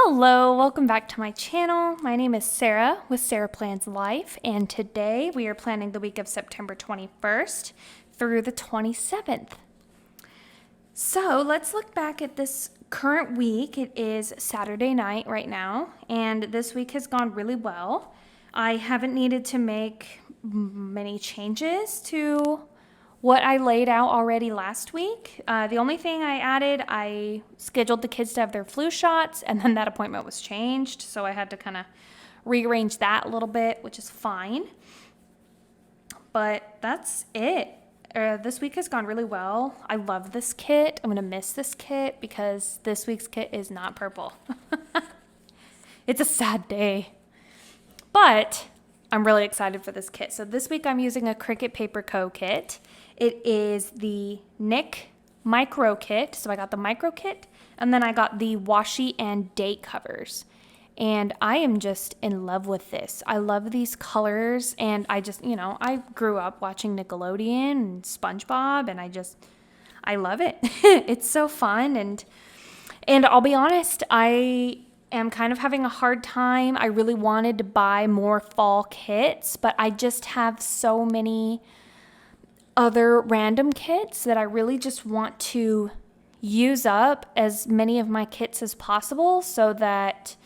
Hello, welcome back to my channel. My name is Sarah with Sarah Plans Life, and today we are planning the week of September 21st through the 27th. So let's look back at this current week. It is Saturday night right now, and this week has gone really well. I haven't needed to make many changes to what I laid out already last week. The only thing I added, I scheduled the kids to have their flu shots, and then that appointment was changed, so I had to kind of rearrange that a little bit, which is fine. But that's it. This week has gone really well. I love this kit. I'm going to miss this kit because this week's kit is not purple. It's a sad day. But I'm really excited for this kit. So this week I'm using a Cricut Paper Co. kit. It is the Nick Micro Kit. So I got the Micro Kit, and then I got the washi and date covers. And I am just in love with this. I love these colors, and I grew up watching Nickelodeon and SpongeBob, and I love it. It's so fun, and I'll be honest, I am kind of having a hard time. I really wanted to buy more fall kits, but I just have so many other random kits that I really just want to use up as many of my kits as possible so that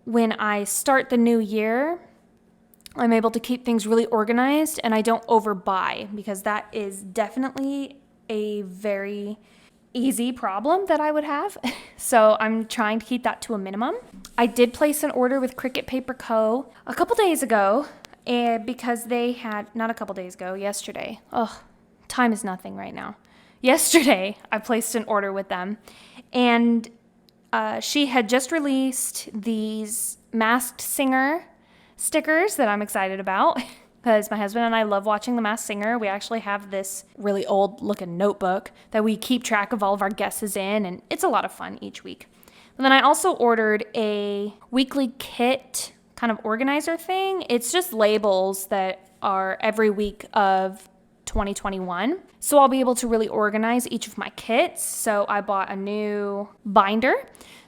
when I start the new year, I'm able to keep things really organized and I don't overbuy, because that is definitely a very easy problem that I would have. So I'm trying to keep that to a minimum. I did place an order with Cricut Paper Co. a couple days ago, and because they had, not a couple days ago, yesterday. Oh, time is nothing right now. Yesterday, I placed an order with them, and she had just released these Masked Singer stickers that I'm excited about because my husband and I love watching The Masked Singer. We actually have this really old looking notebook that we keep track of all of our guesses in, and it's a lot of fun each week. And then I also ordered a weekly kit kind of organizer thing. It's just labels that are every week of 2021. So I'll be able to really organize each of my kits. So I bought a new binder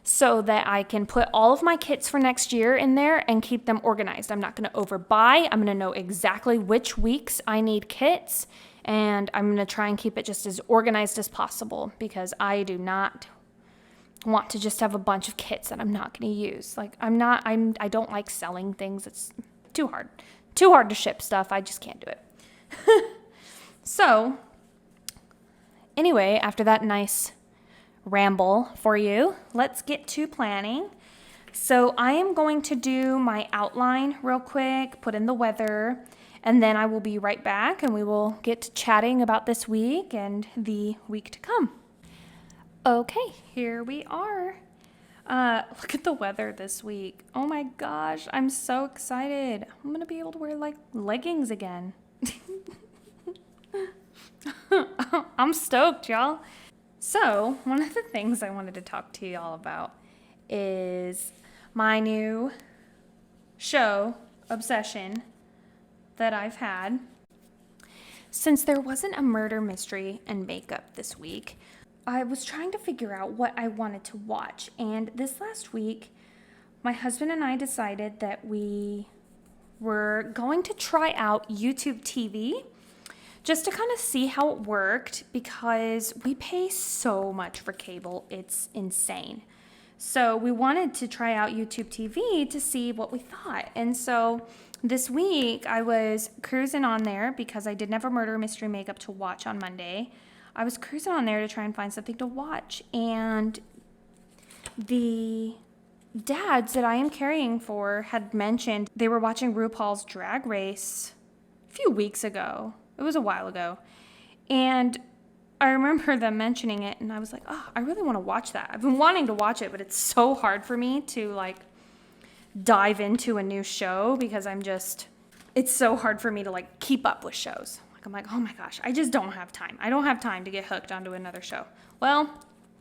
so that I can put all of my kits for next year in there and keep them organized. I'm not going to overbuy. I'm going to know exactly which weeks I need kits, and I'm going to try and keep it just as organized as possible because I do not want to just have a bunch of kits that I'm not going to use. I don't like selling things. It's too hard to ship stuff. I just can't do it. So anyway, after that nice ramble for you, let's get to planning. So I am going to do my outline real quick, put in the weather, and then I will be right back and we will get to chatting about this week and the week to come. Okay, here we are. Look at the weather this week. Oh my gosh, I'm so excited. I'm going to be able to wear leggings again. I'm stoked, y'all. So, one of the things I wanted to talk to y'all about is my new show, obsession, that I've had. Since there wasn't a murder mystery and makeup this week, I was trying to figure out what I wanted to watch. And this last week, my husband and I decided that we were going to try out YouTube TV just to kind of see how it worked, because we pay so much for cable. It's insane. So we wanted to try out YouTube TV to see what we thought. And so this week I was cruising on there because I didn't have a murder mystery makeup to watch on Monday. I was cruising on there to try and find something to watch. And the dads that I am caring for had mentioned they were watching RuPaul's Drag Race a few weeks ago. It was a while ago. And I remember them mentioning it, and I was like, oh, I really want to watch that. I've been wanting to watch it, but it's so hard for me to dive into a new show because it's so hard for me to keep up with shows. I'm like, oh my gosh, I just don't have time. I don't have time to get hooked onto another show. Well,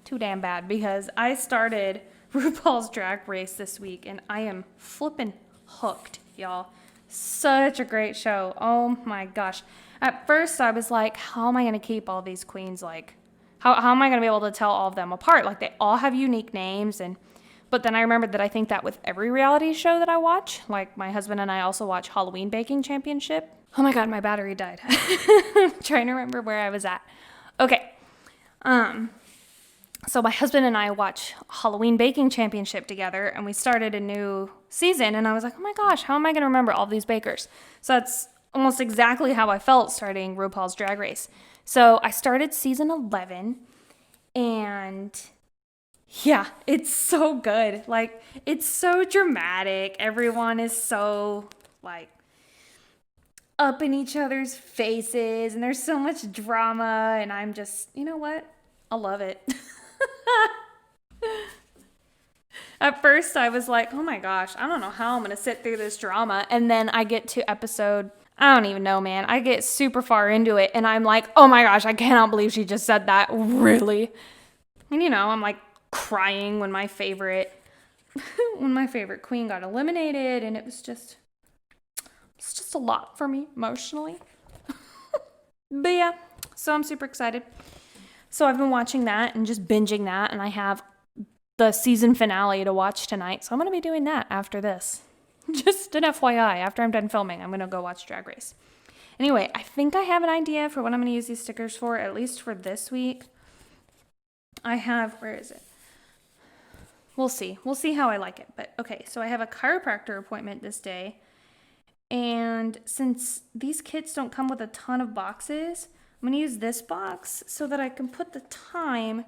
too damn bad, because I started RuPaul's Drag Race this week, and I am flipping hooked, y'all. Such a great show. Oh my gosh. At first, I was like, how am I going to keep all these queens? How am I going to be able to tell all of them apart? They all have unique names, and But then I remembered that I think that with every reality show that I watch, like my husband and I also watch Halloween Baking Championship. Oh my God, my battery died. I'm trying to remember where I was at. Okay. So my husband and I watch Halloween Baking Championship together, and we started a new season, and I was like, oh my gosh, how am I going to remember all these bakers? So that's almost exactly how I felt starting RuPaul's Drag Race. So I started season 11, and yeah, it's so good. Like, it's so dramatic. Everyone is so, like, up in each other's faces, and there's so much drama, and I'm just, you know what? I love it. At first, I was like, oh my gosh, I don't know how I'm going to sit through this drama. And then I get to episode, I don't even know, man. I get super far into it, and I'm like, oh my gosh, I cannot believe she just said that. Really? And I'm like crying when my favorite queen got eliminated, and it's just a lot for me emotionally. But yeah, so I'm super excited. So I've been watching that and just binging that, and I have the season finale to watch tonight. So I'm going to be doing that after this. Just an FYI, after I'm done filming, I'm going to go watch Drag Race. Anyway, I think I have an idea for what I'm going to use these stickers for, at least for this week. Where is it? We'll see. We'll see how I like it. But okay, so I have a chiropractor appointment this day. And since these kits don't come with a ton of boxes, I'm going to use this box so that I can put the time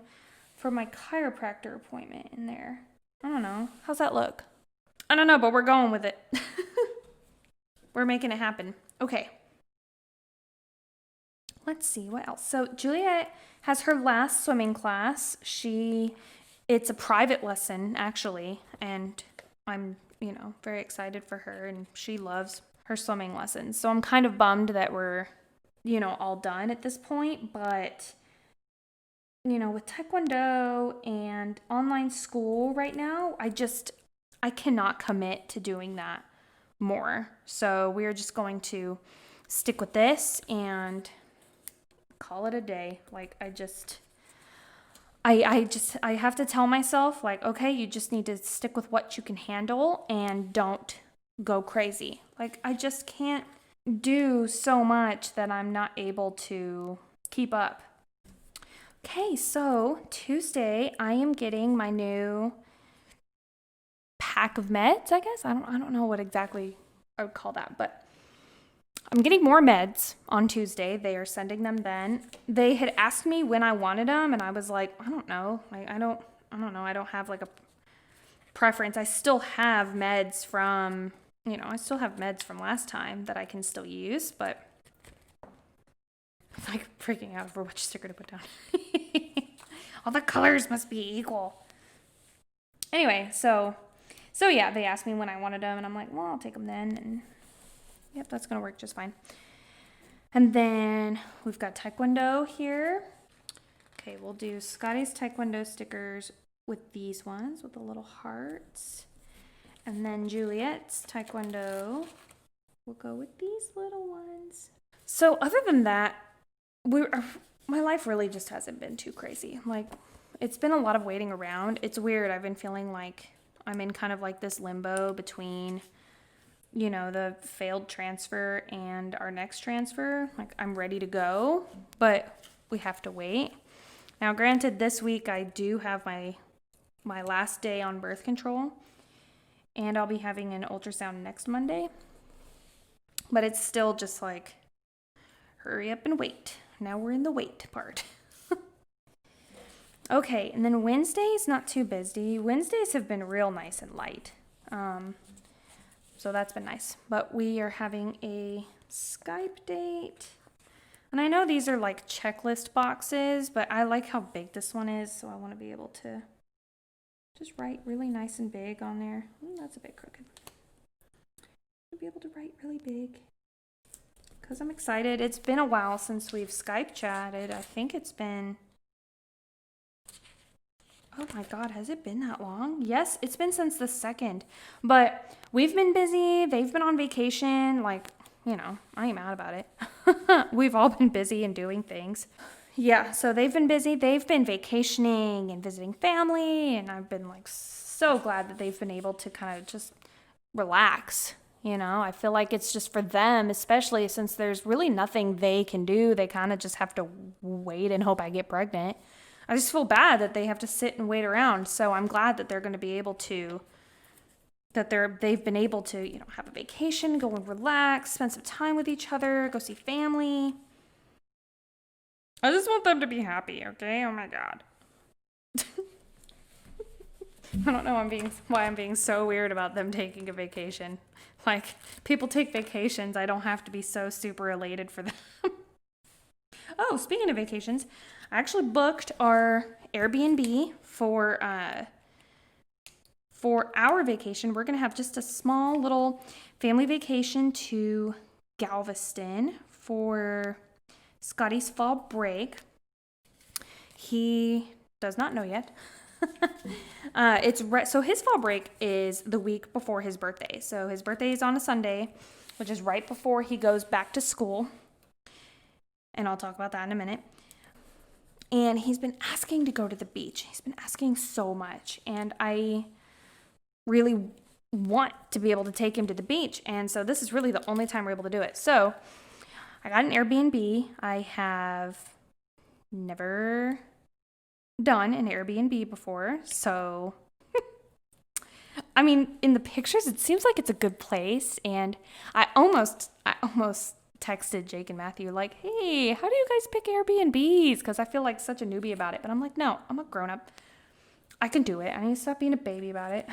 for my chiropractor appointment in there. I don't know. How's that look? I don't know, but we're going with it. We're making it happen. Okay. Let's see what else. So Juliette has her last swimming class. It's a private lesson, actually, and I'm, very excited for her, and she loves her swimming lessons. So I'm kind of bummed that we're, all done at this point, but with Taekwondo and online school right now, I cannot commit to doing that more. So we're just going to stick with this and call it a day. Like, I have to tell myself, like, okay, you just need to stick with what you can handle and don't go crazy. Like, I just can't do so much that I'm not able to keep up. Okay, so Tuesday I am getting my new pack of meds, I guess. I don't know what exactly I would call that, but I'm getting more meds on Tuesday. They are sending them then. They had asked me when I wanted them, and I was like, I don't know. I don't know. I don't have like a preference. I still have meds from last time that I can still use, but I'm like freaking out over which sticker to put down. All the colors must be equal. Anyway, so yeah, they asked me when I wanted them, and I'm like, well, I'll take them then, and yep, that's going to work just fine. And then we've got Taekwondo here. Okay, we'll do Scotty's Taekwondo stickers with these ones with the little hearts. And then Juliette's Taekwondo will go with these little ones. So other than that, my life really just hasn't been too crazy. Like, it's been a lot of waiting around. It's weird. I've been feeling like I'm in kind of like this limbo between, the failed transfer and our next transfer. Like, I'm ready to go, but we have to wait. Now, granted, this week I do have my last day on birth control, and I'll be having an ultrasound next Monday. But it's still just like, hurry up and wait. Now we're in the wait part. Okay, and then Wednesday's not too busy. Wednesdays have been real nice and light. So that's been nice. But we are having a Skype date. And I know these are like checklist boxes, but I like how big this one is, so I want to be able to just write really nice and big on there. That's a bit crooked. To be able to write really big. Because I'm excited. It's been a while since we've Skype chatted. I think it's been... Oh my God, has it been that long? Yes, it's been since the 2nd. But we've been busy. They've been on vacation. Like, I ain't mad about it. We've all been busy and doing things. Yeah, so they've been busy. They've been vacationing and visiting family. And I've been like so glad that they've been able to kind of just relax. I feel like it's just for them, especially since there's really nothing they can do. They kind of just have to wait and hope I get pregnant. I just feel bad that they have to sit and wait around. So I'm glad that they're going to be able to, they've been able to, have a vacation, go and relax, spend some time with each other, go see family. I just want them to be happy, okay? Oh my God. I don't know why I'm being so weird about them taking a vacation. Like, people take vacations. I don't have to be so super elated for them. Oh, speaking of vacations, I actually booked our Airbnb for our vacation. We're going to have just a small little family vacation to Galveston for Scotty's fall break. He does not know yet. So his fall break is the week before his birthday. So his birthday is on a Sunday, which is right before he goes back to school. And I'll talk about that in a minute. And he's been asking to go to the beach. He's been asking so much. And I really want to be able to take him to the beach. And so this is really the only time we're able to do it. So I got an Airbnb. I have never done an Airbnb before. So, I mean, in the pictures, it seems like it's a good place. And I almost texted Jake and Matthew like, hey, how do you guys pick Airbnbs? Because I feel like such a newbie about it. But I'm like, no, I'm a grown up. I can do it. I need to stop being a baby about it.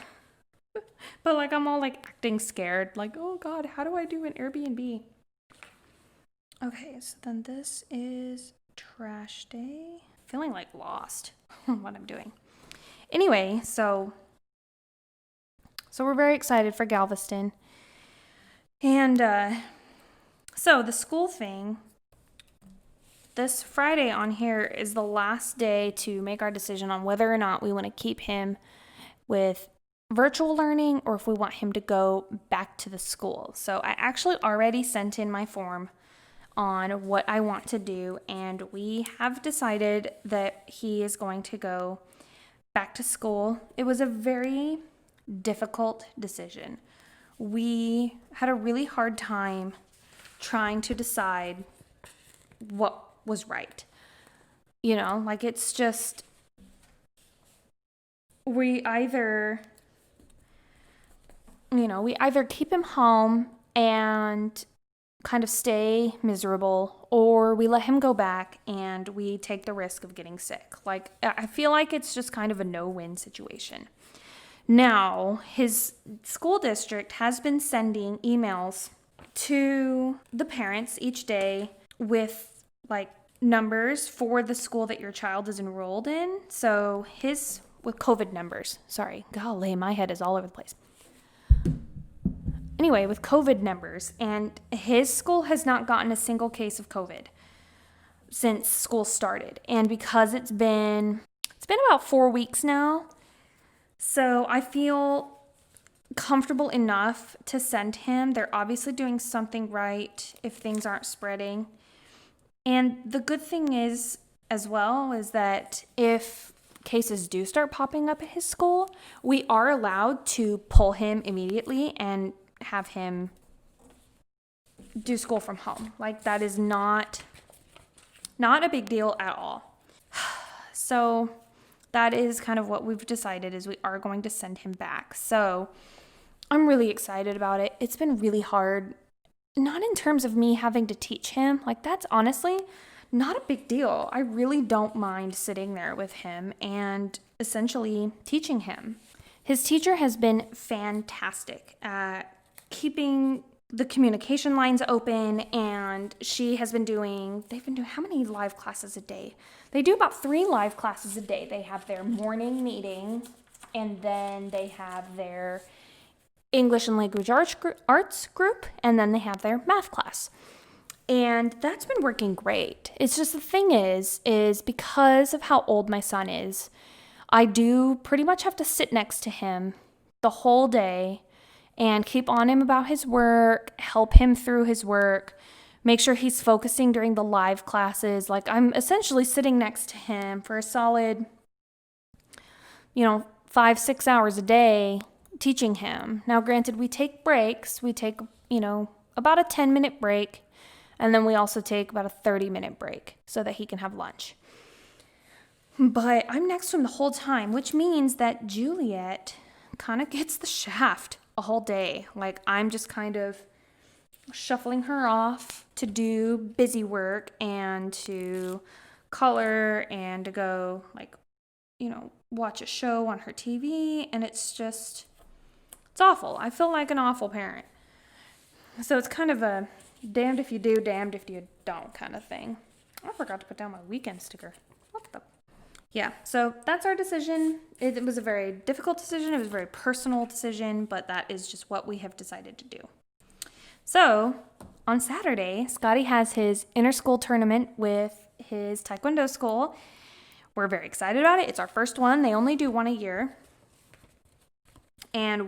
But like, I'm all like acting scared. Like, oh God, how do I do an Airbnb? Okay, so then this is trash day. Feeling like lost what I'm doing. Anyway, so we're very excited for Galveston. And so the school thing, this Friday on here is the last day to make our decision on whether or not we want to keep him with virtual learning or if we want him to go back to the school. So I actually already sent in my form on what I want to do, and we have decided that he is going to go back to school. It was a very difficult decision. We had a really hard time trying to decide what was right. Like it's just, we either keep him home and kind of stay miserable, or we let him go back and we take the risk of getting sick. Like, I feel like it's just kind of a no-win situation. Now, his school district has been sending emails to the parents each day with like numbers for the school that your child is enrolled in. So with COVID numbers. Sorry, golly, my head is all over the place. Anyway, with COVID numbers, and his school has not gotten a single case of COVID since school started. And because it's been about 4 weeks now, so I feel comfortable enough to send him. They're obviously doing something right if things aren't spreading. And the good thing is, as well, is that if cases do start popping up at his school, we are allowed to pull him immediately and have him do school from home. Like, that is not a big deal at all. So that is kind of what we've decided, is we are going to send him back. So I'm really excited about it. It's been really hard, not in terms of me having to teach him. Like, that's honestly not a big deal. I really don't mind sitting there with him and essentially teaching him. His teacher has been fantastic at keeping the communication lines open, and they've been doing how many live classes a day? They do about 3 live classes a day. They have their morning meeting, and then they have their English and language arts group, and then they have their math class. And that's been working great. It's just, the thing is because of how old my son is, I do pretty much have to sit next to him the whole day and keep on him about his work, help him through his work, make sure he's focusing during the live classes. Like, I'm essentially sitting next to him for a solid, 5-6 hours a day teaching him. Now, granted, we take breaks. We take, about a 10-minute break. And then we also take about a 30-minute break so that he can have lunch. But I'm next to him the whole time, which means that Juliette kind of gets the shaft a whole day. Like, I'm just kind of shuffling her off to do busy work and to color and to go, watch a show on her TV. And it's awful. I feel like an awful parent. So it's kind of a damned if you do, damned if you don't kind of thing. I forgot to put down my weekend sticker. Yeah, so that's our decision. It was a very difficult decision. It was a very personal decision, but that is just what we have decided to do. So on Saturday, Scotty has his inter-school tournament with his Taekwondo school. We're very excited about it. It's our first one. They only do one a year. And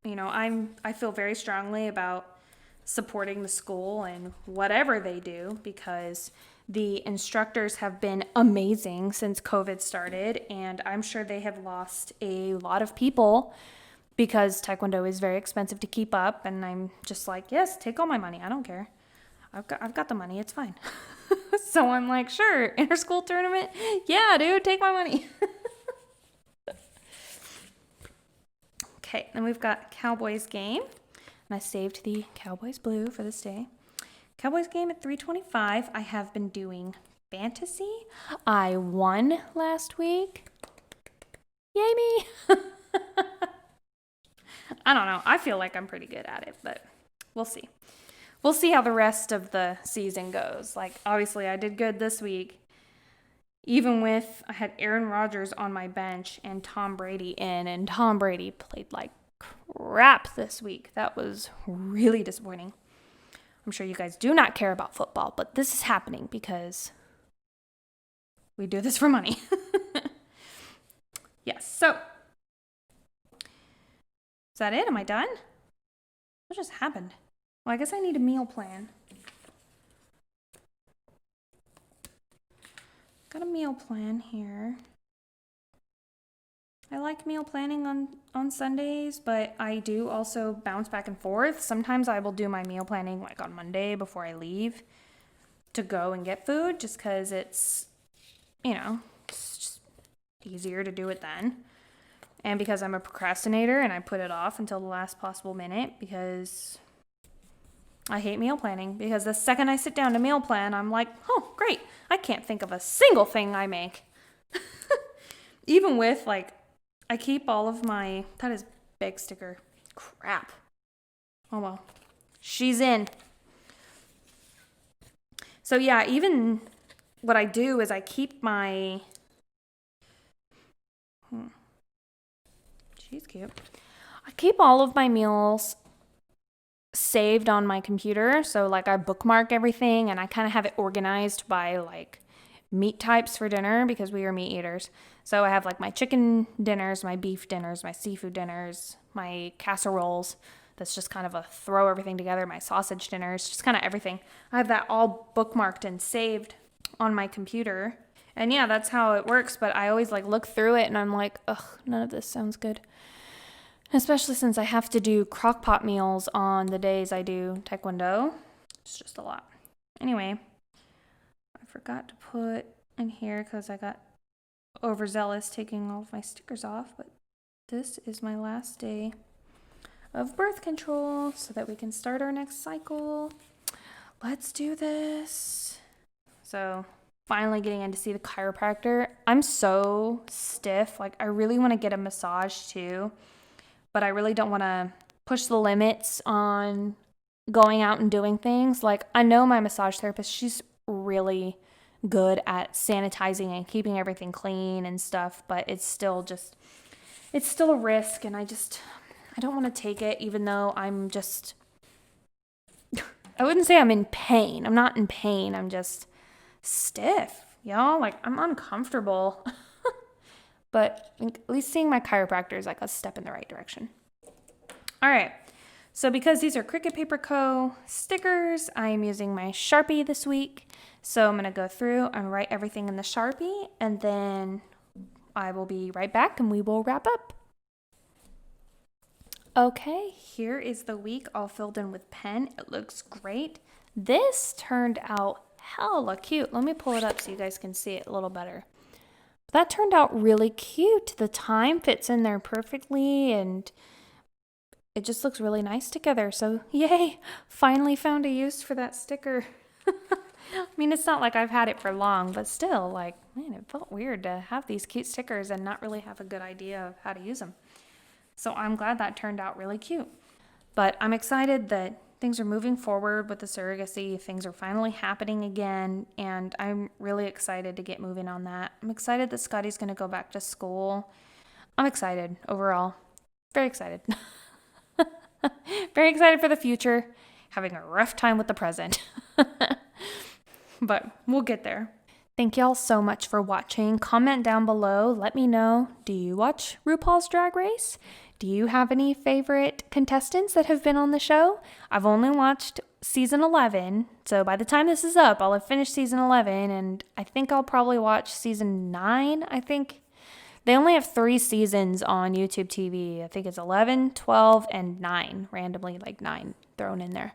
I feel very strongly about supporting the school and whatever they do, because the instructors have been amazing since COVID started, and I'm sure they have lost a lot of people because Taekwondo is very expensive to keep up. And I'm just like, yes, take all my money. I don't care. I've got the money. It's fine. So I'm like, sure, inter-school tournament. Yeah, dude, take my money. Okay, then we've got Cowboys game. And I saved the Cowboys blue for this day. Cowboys game at 3:25. I have been doing fantasy. I won last week. Yay me. I don't know. I feel like I'm pretty good at it, but we'll see. We'll see how the rest of the season goes. Like, obviously, I did good this week. Even with, I had Aaron Rodgers on my bench and Tom Brady in, and Tom Brady played like crap this week. That was really disappointing. I'm sure you guys do not care about football, but this is happening because we do this for money. Yes, so is that it? Am I done? What just happened? Well, I guess I need a meal plan. Got a meal plan here. I like meal planning on Sundays, but I do also bounce back and forth. Sometimes I will do my meal planning like on Monday before I leave to go and get food, just because it's just easier to do it then. And because I'm a procrastinator and I put it off until the last possible minute, because I hate meal planning. Because the second I sit down to meal plan, I'm like, oh, great. I can't think of a single thing I make. Even with I keep all of my, that is big sticker. Crap. Oh well. She's in. So yeah, even what I do is I keep my, she's cute. I keep all of my meals saved on my computer. So I bookmark everything, and I kind of have it organized by meat types for dinner, because we are meat eaters. So I have my chicken dinners, my beef dinners, my seafood dinners, my casseroles. That's just kind of a throw everything together. My sausage dinners, just kind of everything. I have that all bookmarked and saved on my computer. And yeah, that's how it works. But I always look through it and I'm like, ugh, none of this sounds good. Especially since I have to do crock pot meals on the days I do Taekwondo. It's just a lot. Anyway, I forgot to put in here because I got overzealous taking all of my stickers off, but this is my last day of birth control so that we can start our next cycle. Let's do this. So finally getting in to see the chiropractor. I'm so stiff. I really want to get a massage too, but I really don't want to push the limits on going out and doing things. I know my massage therapist, she's really good at sanitizing and keeping everything clean and stuff, but it's still a risk, and I don't want to take it, even though I'm just, I wouldn't say I'm in pain. I'm not in pain. I'm just stiff, y'all. I'm uncomfortable. But at least seeing my chiropractor is a step in the right direction. All right. So because these are Cricut Paper Co. stickers, I am using my Sharpie this week. So I'm going to go through and write everything in the Sharpie, and then I will be right back and we will wrap up. Okay, here is the week all filled in with pen. It looks great. This turned out hella cute. Let me pull it up so you guys can see it a little better. That turned out really cute. The time fits in there perfectly and it just looks really nice together. So yay, finally found a use for that sticker. I mean, it's not like I've had it for long, but still, like, man, it felt weird to have these cute stickers and not really have a good idea of how to use them. So I'm glad that turned out really cute. But I'm excited that things are moving forward with the surrogacy. Things are finally happening again, and I'm really excited to get moving on that. I'm excited that Scotty's going to go back to school. I'm excited overall. Very excited. Very excited for the future. Having a rough time with the present. But we'll get there. Thank y'all so much for watching. Comment down below. Let me know, do you watch RuPaul's Drag Race? Do you have any favorite contestants that have been on the show? I've only watched season 11, so by the time this is up, I'll have finished season 11, and I think I'll probably watch season 9, I think. They only have 3 seasons on YouTube TV. I think it's 11, 12, and 9. Randomly, like 9 thrown in there.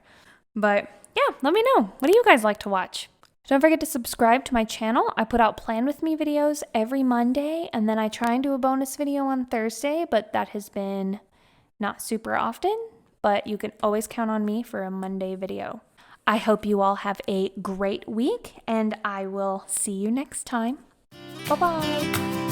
But yeah, let me know. What do you guys like to watch? Don't forget to subscribe to my channel. I put out Plan With Me videos every Monday, and then I try and do a bonus video on Thursday, but that has been not super often, but you can always count on me for a Monday video. I hope you all have a great week, and I will see you next time. Bye-bye.